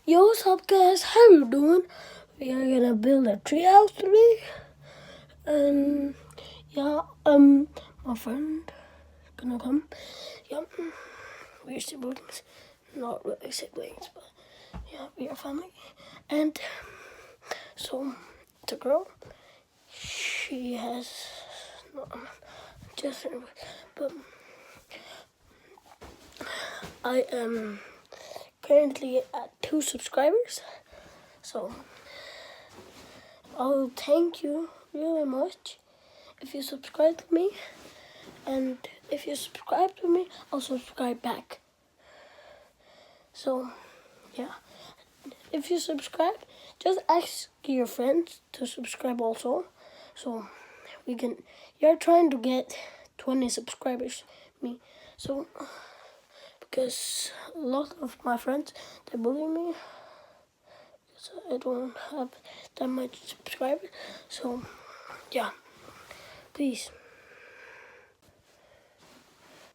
Yo, what's up, guys? How you doing? We are gonna build a tree house today. Yeah, my friend gonna come. Yeah, we're siblings. Not really siblings, but yeah, we are family. And so, the girl, she has just, but I am currently at 2 subscribers. So, I'll thank you really much if you subscribe to me. And if you subscribe to me, I'll subscribe back. So, yeah. If you subscribe, just ask your friends to subscribe also. So, you're trying to get 20 subscribers, me. So, because a lot of my friends, they bully me. So I don't have that much subscribers. So, yeah. Please.